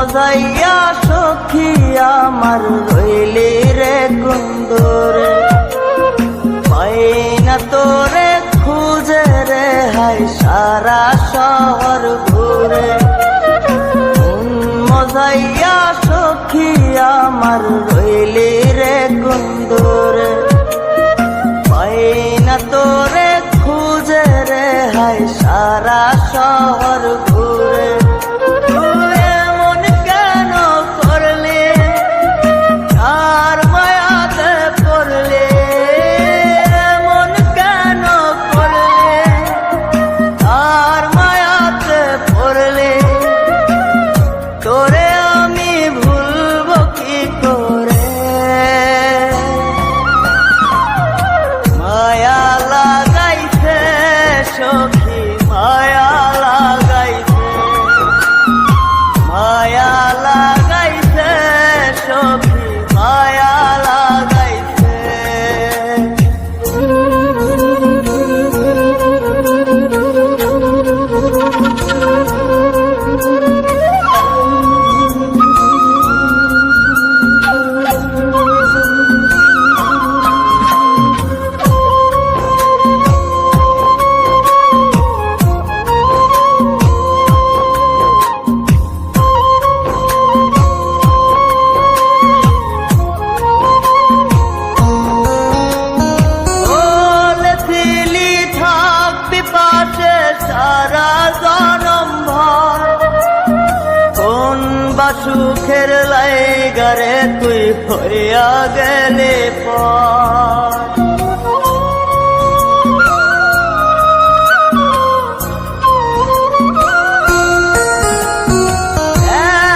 মজাইয়া সখী আমার রইলি রে কুন্দরে, পাই না তোরে খুঁজে রে হাই সারা শহর ঘুরে। মজাইয়া সখী আমার রইলি রে কুন্দরে, পাই না তোরে খুঁজে রে হাই সারা শহর ঘুরে। সখী মায়া লাগাইছে, মায়া লাগাইছে সখী মায়া লাগাইছে। সারা জনম ভর কোন বা সুখের লাইগারে তুই হইয়া গেলে পর।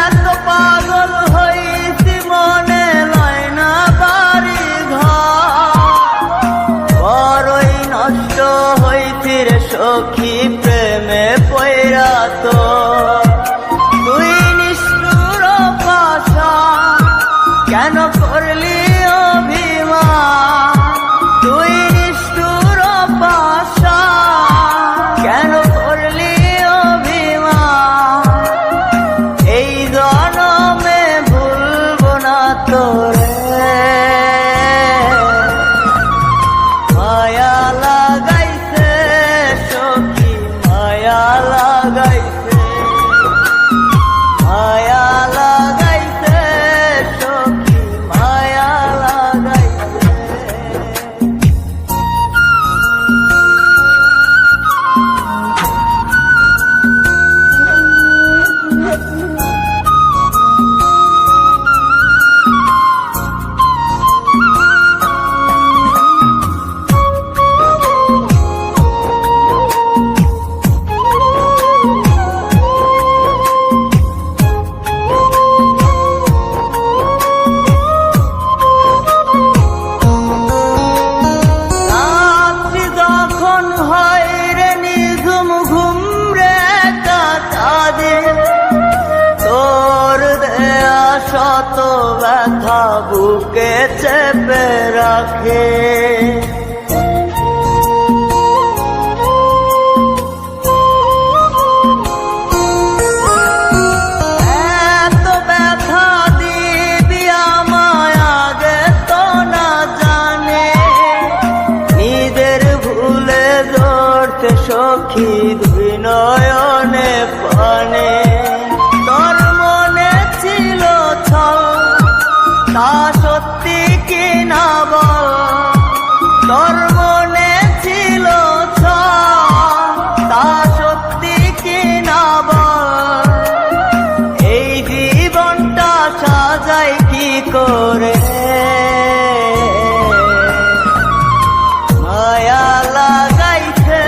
এত পাগল হইছি মনে লয় না বাড়ি ঘর, বড়ই নষ্ট হইছি রে সখী প্রেমে পয়রা। তো তুই নিষ্ঠুর পাশা কেন করলি অভিমান, তুই নিষ্ঠুর পাশা কেন করলি অভিমান। এই জনমে ভুলব না তোরে, মায়া লাগাইছে সখী মায়া লাগাইছে, মায়া লাগাইছে সখী মায়া লাগাইছে। শত ব্যথা বুকে চেপে রাখে, এত ব্যথা দিবি আমায় আগে তো না জানে। নিজের ভুলে ধরতে সখী দুই নয়নে পানে। তা সত্যি কি না বল, তোর মনে ছিল তা সত্যি কি না বল। এই জীবনটা সাজাই কি করে, মায়া লাগাইছে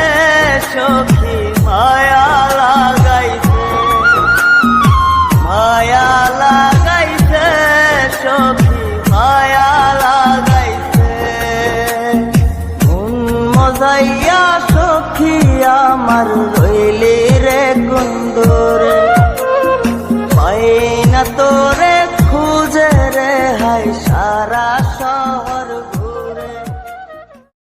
সখী মায়া লাগাইছে, মায়া লাগাইছে সখী মায়া লাগাইছে। মজাইয়া সখী আমার রইলি রে কুন্দরে, পাই না তোরে খুঁজে রে হাই সারা শহর।